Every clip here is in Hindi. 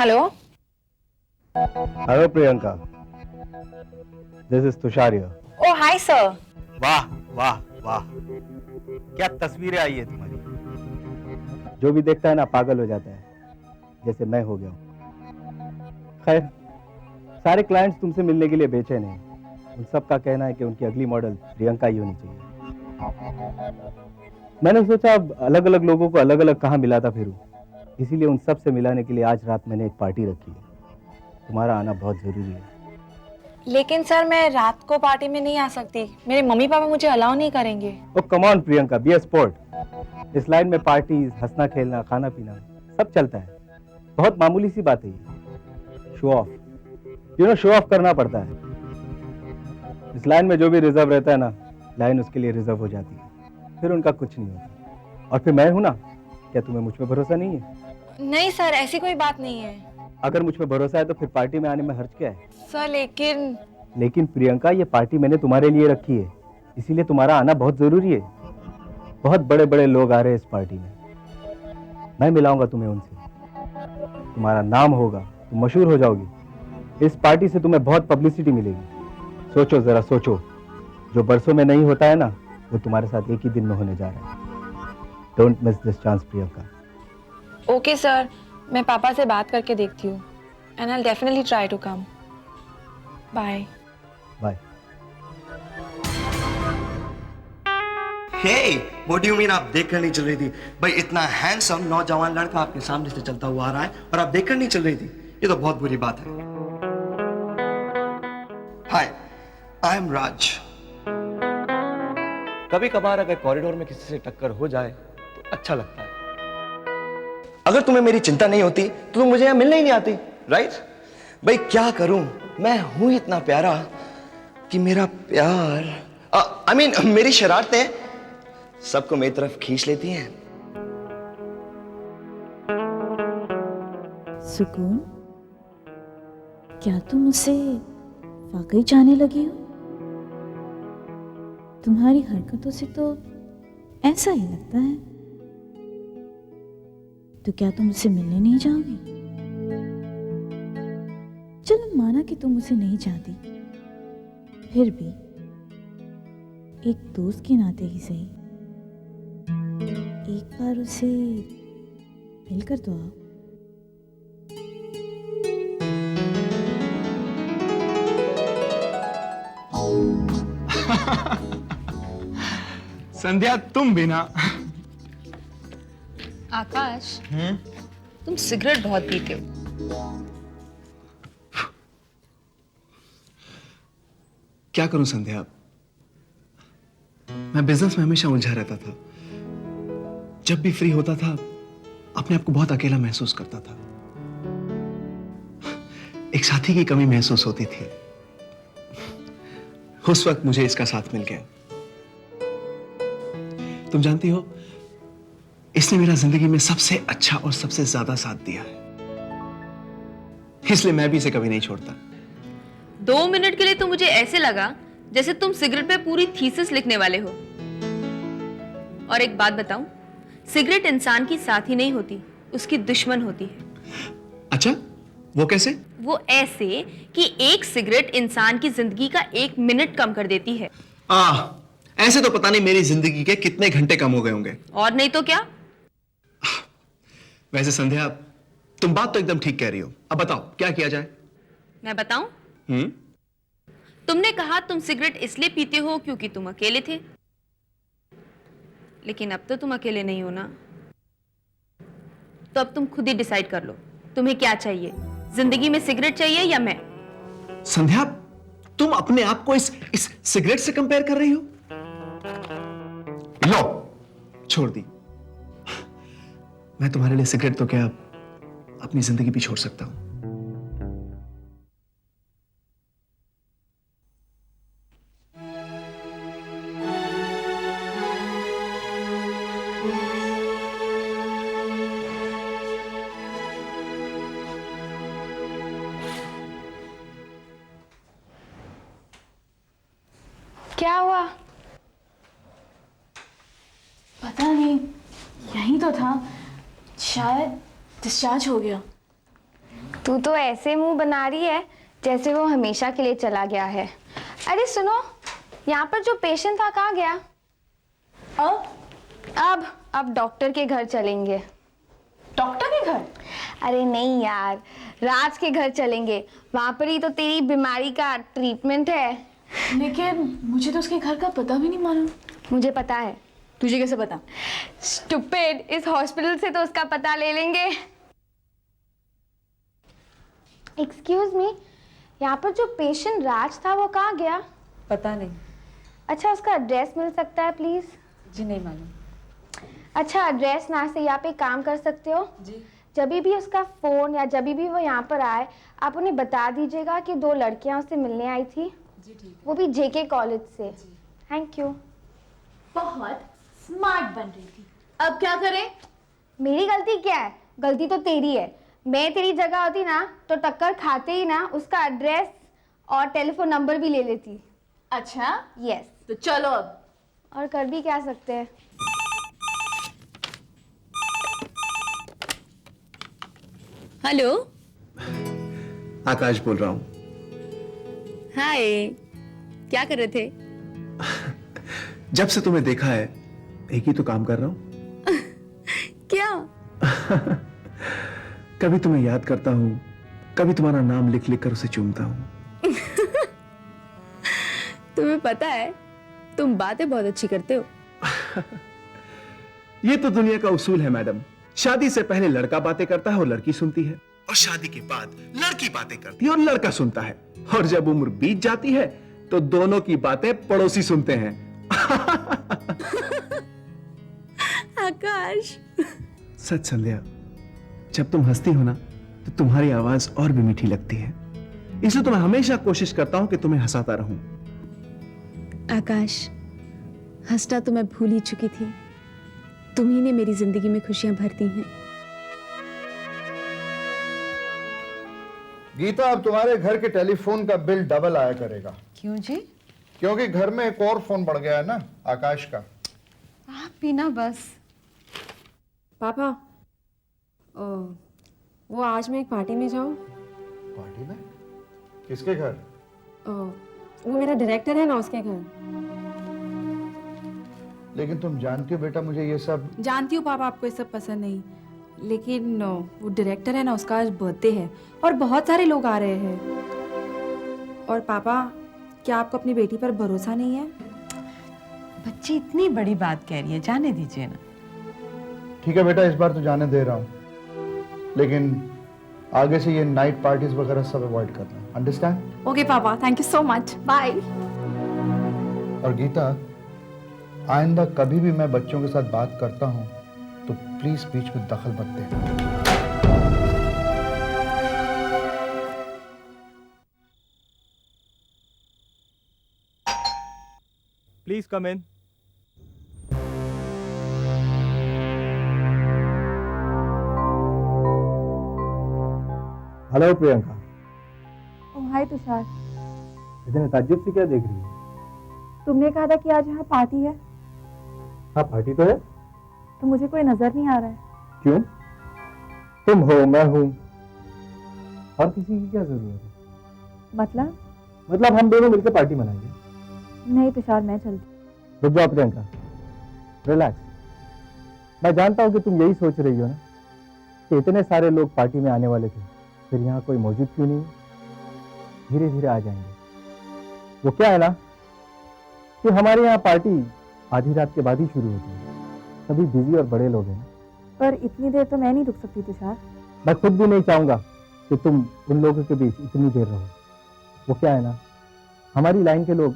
Hello. Hello Priyanka, this is Tushar here. Oh hi sir. वाह वाह वाह, क्या तस्वीरें आई है तुम्हारी। जो भी देखता है ना पागल हो जाता है, जैसे मैं हो गया हूँ। खैर, सारे क्लाइंट्स तुमसे मिलने के लिए बेचैन हैं। उन सब का कहना है कि उनकी अगली मॉडल प्रियंका ही होनी चाहिए। मैंने सोचा अब अलग अलग लोगों को अलग अलग कहाँ मिलाता फिरूं, इसीलिए उन सब से मिलाने के लिए आज रात मैंने एक पार्टी रखी है। तुम्हारा आना बहुत जरूरी है। लेकिन सर मैं रात को पार्टी में नहीं आ सकती, मेरे मम्मी पापा मुझे अलाउ नहीं करेंगे। Oh come on Priyanka, be a sport. इस लाइन में पार्टीज, हंसना खेलना, खाना पीना सब चलता है। बहुत मामूली सी बात है ये। शो ऑफ, शो ऑफ करना पड़ता है। इस लाइन में जो भी रिजर्व रहता है ना, लाइन उसके लिए रिजर्व हो जाती है, फिर उनका कुछ नहीं होता। और फिर मैं हूं ना, क्या तुम्हें मुझ पर भरोसा नहीं है? नहीं सर, ऐसी कोई बात नहीं है। अगर मुझ पर भरोसा है तो फिर पार्टी में आने में हर्ज क्या है? सर लेकिन प्रियंका, ये पार्टी मैंने तुम्हारे लिए रखी है, इसीलिए तुम्हारा आना बहुत जरूरी है। बहुत बड़े बड़े लोग आ रहे हैं इस पार्टी में, मैं मिलाऊंगा तुम्हें उनसे। तुम्हारा नाम होगा, तुम मशहूर हो जाओगी। इस पार्टी से तुम्हें बहुत पब्लिसिटी मिलेगी। सोचो जरा, सोचो। जो बरसों में नहीं होता है ना, वो तुम्हारे साथ एक ही दिन में होने जा रहा है। Don't miss this chance Priyanka. Okay sir, मैं पापा से बात करके देखती हूँ and I will definitely try to come. Bye bye. Hey, what do you mean आप देख कर नहीं चल रही थी? भाई इतना हैंडसम नौजवान लड़का आपके सामने से चलता हुआ आ रहा है और आप देख कर नहीं चल रही थी, ये तो बहुत बुरी बात है। हाय, आई एम राज। कभी कभार अगर कॉरिडोर में किसी से टक्कर हो जाए तो अच्छा लगता है। अगर तुम्हें मेरी चिंता नहीं होती तो तुम मुझे यहां मिलने ही नहीं आती, राइट? भाई क्या करूं, मैं हूं इतना प्यारा कि मेरा प्यार मेरी शरारतें सबको मेरी तरफ खींच लेती हैं। सुकून, क्या तुम मुझसे वाकई चाहने लगी हो? तुम्हारी हरकतों से तो ऐसा ही लगता है। तो क्या तुम मुझसे मिलने नहीं जाओगी? चलो माना कि तुम मुझसे नहीं चाहती, फिर भी एक दोस्त के नाते ही सही एक बार उसे मिलकर तो आओ। संध्या, तुम भी ना। आकाश, तुम सिगरेट बहुत पीते हो। क्या करूं संध्या, मैं बिजनेस में हमेशा उलझा रहता था। जब भी फ्री होता था अपने आप को बहुत अकेला महसूस करता था। एक साथी की कमी महसूस होती थी। उस वक्त मुझे इसका साथ मिल गया। तुम जानती हो, इसने मेरा जिंदगी में सबसे अच्छा और सबसे ज्यादा साथ दिया है, इसलिए मैं भी इसे कभी नहीं छोड़ता। 2 मिनट के लिए तो मुझे ऐसे लगा जैसे तुम सिगरेट पे पूरी थीसिस लिखने वाले हो। और एक बात बताऊं, सिगरेट इंसान की साथी नहीं होती, उसकी दुश्मन होती है। अच्छा, वो कैसे? वो ऐसे कि एक सिगरेट इंसान की जिंदगी का 1 मिनट कम कर देती है। ऐसे तो पता नहीं मेरी जिंदगी के कितने घंटे कम हो गए होंगे। और नहीं तो क्या। वैसे संध्या, तुम बात तो एकदम ठीक कह रही हो। अब बताओ क्या किया जाए? मैं बताऊं? तुमने कहा तुम सिगरेट इसलिए पीते हो क्योंकि तुम अकेले थे, लेकिन अब तो तुम अकेले नहीं हो ना। तो अब तुम खुद ही डिसाइड कर लो, तुम्हें क्या चाहिए, जिंदगी में सिगरेट चाहिए या मैं? संध्या, तुम अपने आप को इस सिगरेट से कंपेयर कर रही हो? लो, छोड़ दी। मैं तुम्हारे लिए सिगरेट तो क्या, अपनी जिंदगी भी छोड़ सकता हूं। क्या हुआ? पता नहीं, यहीं तो था, शायद डिस्चार्ज हो गया। तू तो ऐसे मुंह बना रही है जैसे वो हमेशा के लिए चला गया है। अरे सुनो, यहाँ पर जो पेशेंट था कहाँ गया? अब डॉक्टर के घर चलेंगे। डॉक्टर के घर? अरे नहीं यार, राज के घर चलेंगे। वहां पर ही तो तेरी बीमारी का ट्रीटमेंट है। लेकिन मुझे तो उसके घर का पता भी नहीं मालूम। मुझे पता है। तुझे कैसे पता? स्टूपिड, इस हॉस्पिटल से तो उसका पता ले लेंगे। एक्सक्यूज मी, यहाँ पर जो पेशेंट राज था वो कहाँ गया? पता नहीं। अच्छा, उसका एड्रेस मिल सकता है प्लीज? जी नहीं मालूम। अच्छा, एड्रेस ना से आप एक काम कर सकते हो जी। जब भी उसका फोन या जब भी वो यहाँ पर आए, आप उन्हें बता दीजिएगा कि 2 लड़कियां उससे मिलने आई थी। जी ठीक है। वो भी जेके कॉलेज से। Thank you. बहुत स्मार्ट बन रही थी, अब क्या करें? मेरी गलती क्या है? गलती तो तेरी है। मैं तेरी जगह होती ना तो टक्कर खाते ही ना उसका एड्रेस और टेलीफोन नंबर भी ले लेती। अच्छा यस। तो चलो अब। और कर भी क्या सकते हैं। हेलो। आकाश बोल रहा हूँ। हाय, क्या कर रहे थे? जब से तुम्हें देखा है एक ही तो काम कर रहा हूँ। क्या? कभी तुम्हें याद करता हूँ, कभी तुम्हारा नाम लिख लिख कर उसे चूमता हूँ। तुम्हें पता है तुम बातें बहुत अच्छी करते हो। ये तो दुनिया का उसूल है मैडम। शादी से पहले लड़का बातें करता है और लड़की सुनती है, और शादी के बाद लड़की बातें करती है और लड़का सुनता है, और जब उम्र बीत जाती है तो दोनों की बातें पड़ोसी सुनते हैं। आकाश। सच संध्या, जब तुम हंसती हो ना तो तुम्हारी आवाज और भी मीठी लगती है, इसलिए तो मैं हमेशा कोशिश करता हूं कि तुम्हें हंसाता रहूं। आकाश, हंसना तो मैं भूल ही चुकी थी। तुम ही ने मेरी जिंदगी में खुशियां भर दी हैं। गीता, अब तुम्हारे घर के टेलीफोन का बिल डबल आया करेगा। क्यों जी? क्योंकि घर में एक और फोन बढ़ गया है ना, आकाश का। आप भी ना बस। पापा, वो आज मैं एक पार्टी में जाऊं? पार्टी में? किसके घर? वो मेरा डायरेक्टर है ना, उसके घर। लेकिन तुम जानती हो बेटा, मुझे ये सब। जानती हूँ पापा, आपको ये सब पसंद नहीं, लेकिन वो डायरेक्टर है ना, उसका आज बर्थडे है और बहुत सारे लोग आ रहे हैं। और पापा, क्या आपको अपनी बेटी पर भरोसा नहीं है? बच्ची इतनी बड़ी बात कह रही है, जाने दीजिए ना। ठीक है बेटा, इस बार तो जाने दे रहा हूँ, लेकिन आगे से ये नाइट पार्टीज वगैरह सब अवॉइड करना। अंडरस्टैंड? ओके पापा, thank you so much, bye. और गीता, आइंदा कभी भी मैं बच्चों के साथ बात करता हूँ तो प्लीज बीच में दखल मत देना। Please come in. Hello Priyanka. Hi Tushar, इतने ताज्जुब से क्या देख रही है? तुमने कहा था कि आज यहाँ पार्टी है। हाँ, पार्टी तो है। तो मुझे कोई नजर नहीं आ रहा है। क्यों? तुम हो, मैं हूं, और किसी की क्या जरूरत है? मतलब हम दोनों मिलकर पार्टी मनाएंगे। नहीं तुषार, मैं चलती। रुक जाओ प्रियंका, रिलैक्स। मैं जानता हूँ कि तुम यही सोच रही हो ना कि इतने सारे लोग पार्टी में आने वाले थे, फिर यहाँ कोई मौजूद क्यों नहीं? धीरे धीरे आ जाएंगे। वो क्या है ना कि हमारे यहाँ पार्टी आधी रात के बाद ही शुरू होती है, सभी बिजी और बड़े लोग हैं। पर इतनी देर तो मैं नहीं रुक सकती तुषार। मैं खुद भी नहीं चाहूंगा कि तुम उन लोगों के बीच इतनी देर रहो। वो क्या है ना, हमारी लाइन के लोग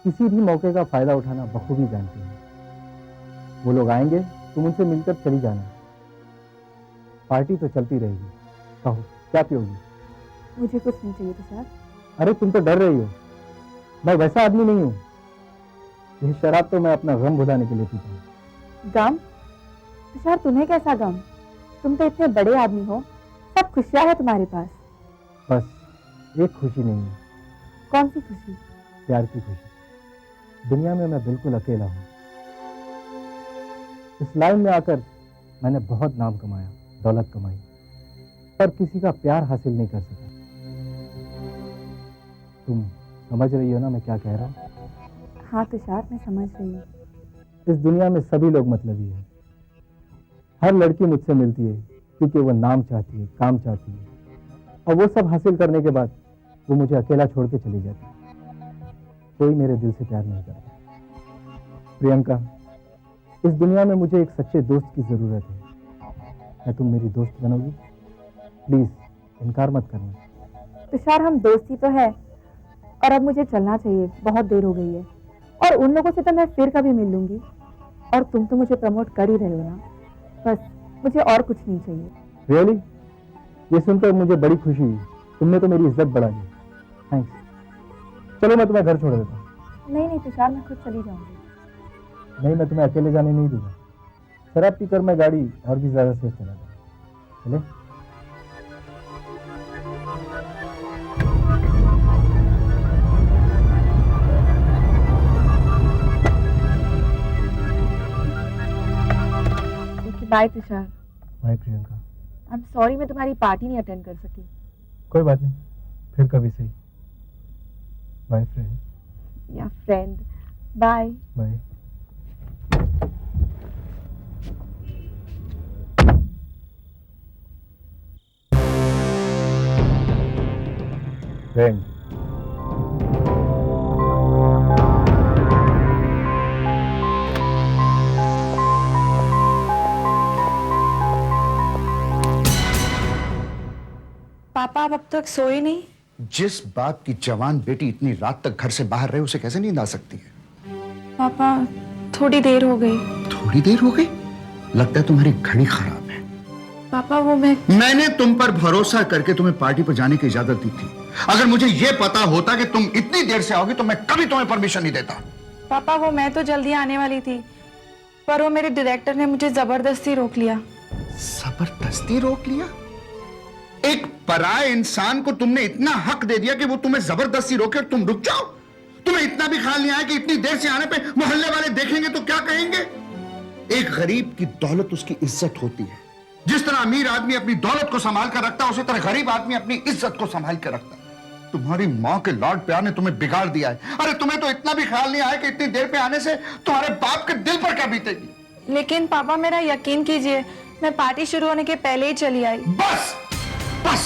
किसी भी मौके का फायदा उठाना बखूबी जानते हैं। वो लोग आएंगे, तुम उनसे मिलकर चली जाना। पार्टी तो चलती रहेगी। कहो, क्या पियोगी? मुझे कुछ नहीं चाहिए तुषार। अरे तुम तो डर रही हो, मैं वैसा आदमी नहीं हूँ। ये शराब तो मैं अपना गम भुलाने के लिए पीता हूँ। गम? तुषार, तुम्हें कैसा गम? तुम तो इतने बड़े आदमी हो, सब खुशियाँ है तुम्हारे पास। बस एक खुशी नहीं है। कौन सी खुशी? प्यार की खुशी। दुनिया में मैं बिल्कुल अकेला हूँ। इस लाइन में आकर मैंने बहुत नाम कमाया, दौलत कमाई, पर किसी का प्यार हासिल नहीं कर सका। तुम समझ रही हो ना मैं क्या कह रहा हूँ? हाँ तुषार, मैं समझ रही हूँ। इस दुनिया में सभी लोग मतलबी है। हर लड़की मुझसे मिलती है क्योंकि वो नाम चाहती है, काम चाहती है, और वो सब हासिल करने के बाद वो मुझे अकेला छोड़ के चली जाती है। कोई मेरे दिल से प्यार नहीं करता। प्रियंका, इस दुनिया में मुझे एक सच्चे दोस्त की जरूरत है। क्या तुम मेरी दोस्त बनोगी? प्लीज इनकार मत करना। तुषार, हम दोस्ती तो है, और अब मुझे चलना चाहिए, बहुत देर हो गई है। और उन लोगों से तो मैं फिर कभी मिल लूंगी, और तुम तो मुझे प्रमोट कर ही रहे हो ना, बस मुझे और कुछ नहीं चाहिए। रियली? ये सुनकर मुझे बड़ी खुशी हुई। तुमने तो मेरी इज्जत बढ़ा दी। थैंक्स। चलो मैं तुम्हें घर छोड़ देता हूँ। नहीं नहीं तुषार, मैं खुद चली जाऊंगी। नहीं, मैं तुम्हें अकेले जाने नहीं दूंगा। शराब पीकर मैं गाड़ी और भी ज्यादा सेफ चलाता। चले? Bye Tushar. Bye Priyanka. I am sorry, मैं तुम्हारी पार्टी नहीं अटेंड कर सकी। कोई बात नहीं, फिर कभी सही। Bye friend. या फ्रेंड। Bye bye. फ्रेंड। पापा, आप अब तक सोए नहीं? जिस बाप की जवान बेटी इतनी रात तक घर से बाहर रहे उसे कैसे नींद आ सकती है? पापा, थोड़ी देर हो गई। थोड़ी देर हो गई? लगता है तुम्हारी घड़ी खराब है। पापा, वो मैंने तुम पर भरोसा करके तुम्हें पार्टी पर जाने की इजाजत दी थी। अगर मुझे यह पता होता कि तुम इतनी देर से आओगी तो मैं कभी तुम्हें परमिशन नहीं देता। पापा, वो मैं तो जल्दी आने वाली थी, पर वो मेरे डायरेक्टर ने मुझे जबरदस्ती रोक लिया। जबरदस्ती रोक लिया? एक पराये इंसान को तुमने इतना हक दे दिया कि वो तुम्हें जबरदस्ती रोके और तुम रुक जाओ? तुम्हें इतना भी ख्याल नहीं आया कि इतनी देर से आने पे मोहल्ले वाले देखेंगे तो क्या कहेंगे? एक गरीब की दौलत उसकी इज्जत होती है। जिस तरह अमीर आदमी अपनी दौलत को संभाल कर रखता है उसी तरह गरीब आदमी अपनी इज्जत को संभाल कर रखता है। तुम्हारी माँ के लाड प्यार ने तुम्हें बिगाड़ दिया है। अरे तुम्हें तो इतना भी ख्याल नहीं आया कि इतनी देर पे आने से तुम्हारे बाप के दिल पर क्या बीतेगी। लेकिन पापा, मेरा यकीन कीजिए, मैं पार्टी शुरू होने के पहले ही चली आई। बस बस,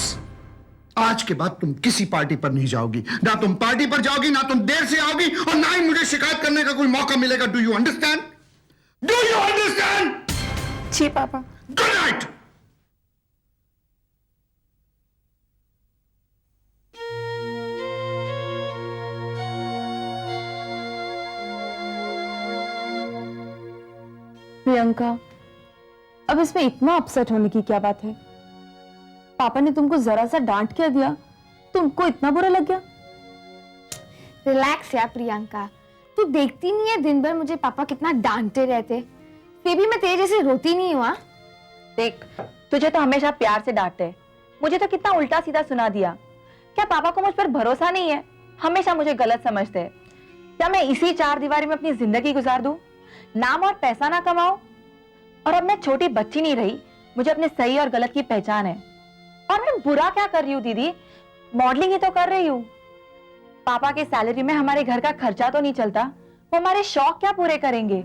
आज के बाद तुम किसी पार्टी पर नहीं जाओगी। ना तुम पार्टी पर जाओगी, ना तुम देर से आओगी, और ना ही मुझे शिकायत करने का कोई मौका मिलेगा। Do you understand? Do you understand? जी पापा। Good night. प्रियंका, अब इसमें इतना अपसेट होने की क्या बात है? पापा ने तुमको जरा सा डांट क्या दिया, तुमको इतना बुरा लग गया? रिलैक्स यार प्रियंका, तू देखती नहीं है दिन भर मुझे पापा कितना डांटते रहते, फिर भी मैं तेरे जैसे रोती नहीं हुआ। देख, तुझे तो हमेशा प्यार से डांटते, मुझे तो कितना उल्टा सीधा सुना दिया। क्या पापा को मुझ पर भरोसा नहीं है? हमेशा मुझे गलत समझते हैं। क्या मैं इसी चार दीवारी में अपनी जिंदगी गुजार दूं, नाम और पैसा ना कमाऊं? और अब मैं छोटी बच्ची नहीं रही, मुझे अपने सही और गलत की पहचान है। और मैं बुरा क्या कर रही हूँ दीदी? मॉडलिंग ही तो कर रही हूँ। पापा के सैलरी में हमारे घर का खर्चा तो नहीं चलता, वो हमारे शौक क्या पूरे करेंगे?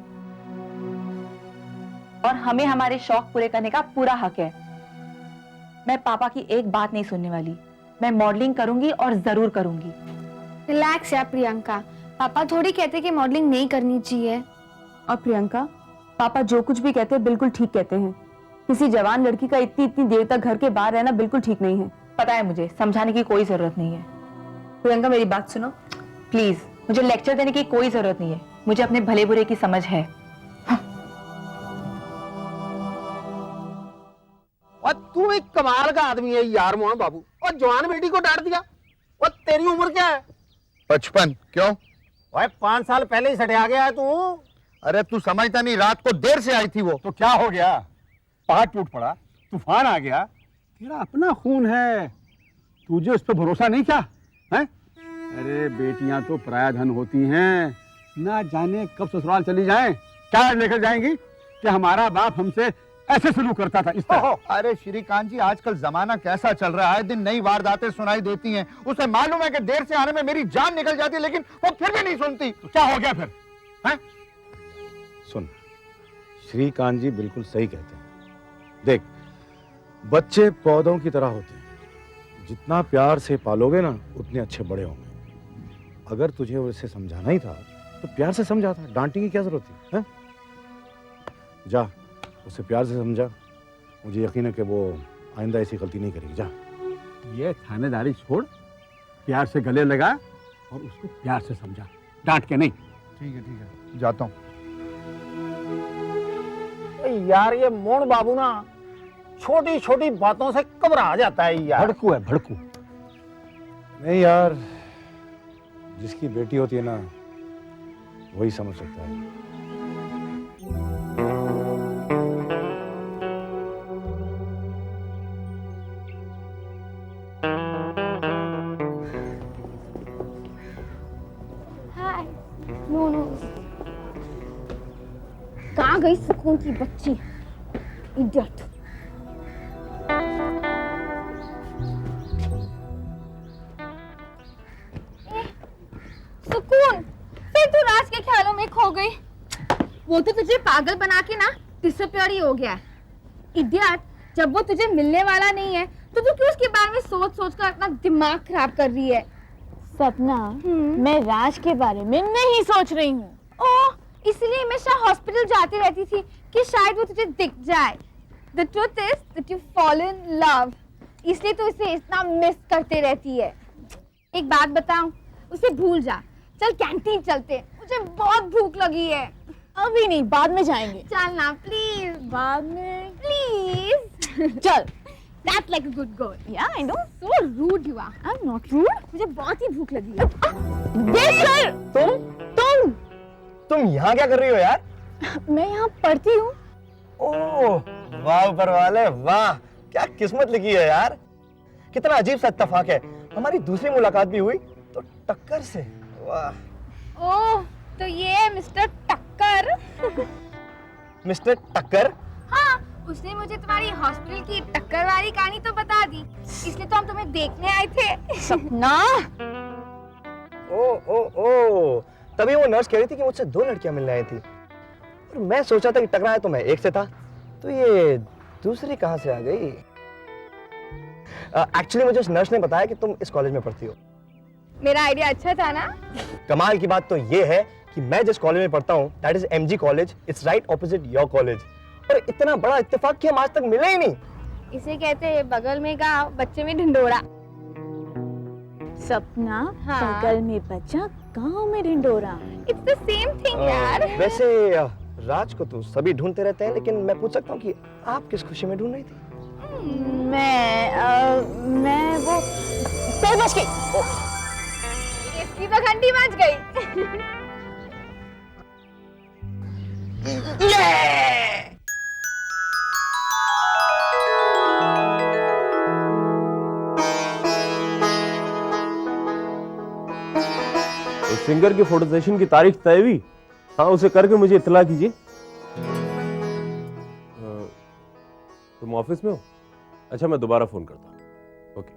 और हमें हमारे शौक पूरे करने का पूरा हक है। मैं पापा की एक बात नहीं सुनने वाली। मैं मॉडलिंग करूंगी और जरूर करूंगी। रिलैक्स यार प्रियंका, पापा थोड़ी कहते कि मॉडलिंग नहीं करनी चाहिए। और प्रियंका, पापा जो कुछ भी कहते हैं बिल्कुल ठीक कहते हैं। किसी जवान लड़की का इतनी इतनी देर तक घर के बाहर रहना बिल्कुल ठीक नहीं है। पता है मुझे, समझाने की कोई जरूरत नहीं है। प्रियंका, मेरी बात सुनो प्लीज। मुझे लेक्चर देने की कोई जरूरत नहीं है, मुझे अपने भले बुरे की समझ है। और तू एक कमाल का आदमी है यार मोहन बाबू, और जवान बेटी को डांट दिया। और तेरी उम्र क्या है? 55। क्यों? भाई 5 साल पहले ही सटिया गया है तू। अरे तू समझता नहीं, रात को देर से आई थी वो। तो क्या हो गया? पहाड़ टूट पड़ा, तूफान आ गया, तेरा अपना खून है, तुझे उस पर भरोसा नहीं क्या है? अरे बेटियां तो पराया धन होती हैं, ना जाने कब ससुराल चली जाएं। क्या लेकर जाएंगी कि हमारा बाप हमसे ऐसे सलूक करता था इस तरह। अरे श्रीकांत जी, आजकल जमाना कैसा चल रहा है, दिन नई वारदातें सुनाई देती हैं। उसे मालूम है कि देर से आने में मेरी जान निकल जाती है, लेकिन वो फिर भी नहीं सुनती। तो क्या हो गया फिर? हैं? सुन, श्रीकांत जी बिल्कुल सही कहते हैं। देख, बच्चे पौधों की तरह होते हैं, जितना प्यार से पालोगे ना उतने अच्छे बड़े होंगे। अगर तुझे उसे समझाना ही था तो प्यार से समझा था, डांटने की क्या जरूरत थी? हैं? जा, उसे प्यार से समझा। मुझे यकीन है कि वो आइंदा ऐसी गलती नहीं करेगी। जा। ये थानेदारी छोड़, प्यार से गले लगा और उसको प्यार से समझा, डांट के नहीं। ठीक है, जाता हूँ। यार ये मोहन बाबू ना छोटी छोटी बातों से घबरा जाता है यार। भड़कू है, भड़कू। नहीं यार, जिसकी बेटी होती है ना वही समझ सकता है। हाय। नो कहाँ गई सुकून की बच्ची? इडियट। सुकून, फिर तू राज के ख्यालों में खो गई। वो तो तुझे पागल बना के ना डिसअपीयर ही हो गया है। इडियट, जब वो तुझे मिलने वाला नहीं है तो तू क्यों उसके बारे में सोच सोच कर अपना दिमाग खराब कर रही है? सपना, मैं राज के बारे में नहीं सोच रही हूँ। ओह, इसलिए हमेशा हॉस्पिटल जाती रहती थी कि शायद वो तुझे दिख जाए। The truth is that you fall in love. इसलिए तो उसे इतना मिस करते रहती है। एक बात बताऊं, उसे भूल जा। चल कैंटीन चलते हैं, मुझे बहुत भूख लगी है। अभी नहीं, बाद में जाएंगे। चल ना प्लीज। बाद में प्लीज। चल। That's like a good girl. Yeah, I know. So rude you are. I'm not rude. मुझे बहुत ही भूख लगी है। देख कर। तुम यहाँ क्या कर रही हो यार? मैं यहाँ पढ़ती हूँ। ओह, वाह ऊपर वाले, वाह, क्या किस्मत लिखी है यार। कितना अजीब सा इत्तेफाक है, हमारी दूसरी मुलाकात भी हुई तो टक्कर से। वाह। ओह, तो ये है मिस्टर टक्कर। मिस्टर टक्कर? हाँ, उसने मुझे तुम्हारी हॉस्पिटल की टक्कर वाली कहानी तो बता दी, इसलिए तो हम तुम्हें देखने आए थे। सपना। ओ ओ ओ, तभी वो नर्स कह रही थी कि मुझसे 2 लड़कियां मिलने आई थी और मैं सोचा था कि टकराया तो मैं एक से था, तो ये दूसरी कहां से आ गई? एक्चुअली मुझे उस नर्स ने बताया कि तुम इस कॉलेज में पढ़ती हो। मेरा आइडिया अच्छा था ना? कमाल की बात तो ये है कि मैं जिस कॉलेज में पढ़ता हूँ, that is MG college, it's right opposite your college. और इतना बड़ा इत्तेफाक कि हम आज तक मिले ही नहीं। इसे कहते हैं बगल में गाँव, बच्चे में ढिंडोरा। सपना, हाँ। बगल में बच्चा, गांव में Dhindora. It's the same thing यार। वैसे राज को तो सभी ढूंढते रहते हैं, लेकिन मैं पूछ सकता हूँ कि आप किस खुशी में ढूंढ रही थी? मैं वो तेल बच गई। इसकी तो घंटी बज गई। सिंगर की फोटो सेशन की तारीख तय हुई? हाँ, उसे करके मुझे इत्तला कीजिए। तुम ऑफिस में हो? अच्छा, मैं दोबारा फोन करता हूँ। ओके।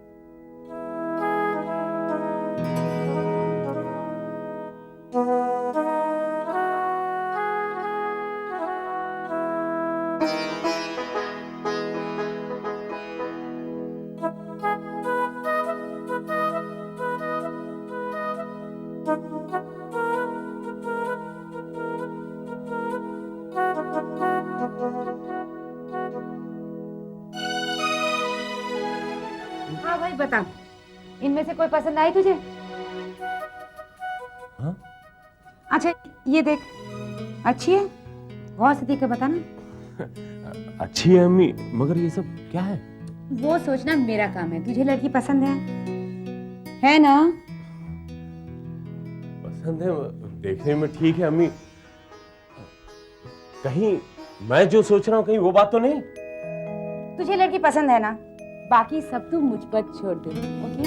हाँ भाई बता, इनमें से कोई पसंद आई तुझे? हाँ? अच्छा ये देख, अच्छी है, गौर से देख के बता ना। अच्छी है अम्मी, मगर ये सब क्या है? वो सोचना मेरा काम है। तुझे लड़की पसंद है ना? पसंद है, देखने में ठीक है अम्मी। कहीं मैं जो सोच रहा हूँ कहीं वो बात तो नहीं? तुझे लड़की पसंद है ना? बाकी सब तू मुझ पर छोड़ दे, ओके?